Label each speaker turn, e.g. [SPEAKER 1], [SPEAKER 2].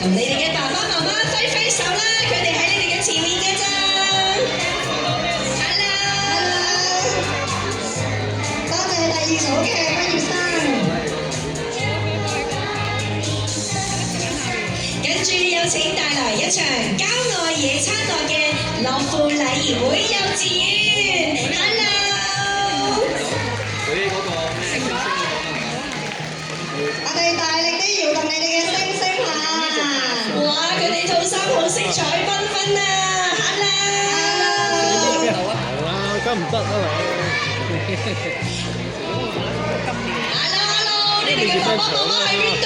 [SPEAKER 1] 你哋嘅爸爸媽媽揮揮手啦，佢哋喺你哋嘅前面嘅咋。Hello，多謝第二組嘅畢業生。跟住有請帶來一場郊外野餐樂嘅樂富禮儀會幼稚園。Hello，我哋大力啲搖動你哋嘅星星下。哇！佢哋套衫好色彩繽紛啊 ！Hello，
[SPEAKER 2] 梗唔得啦
[SPEAKER 1] 你。Hello，你哋嘅爸爸媽媽喺邊度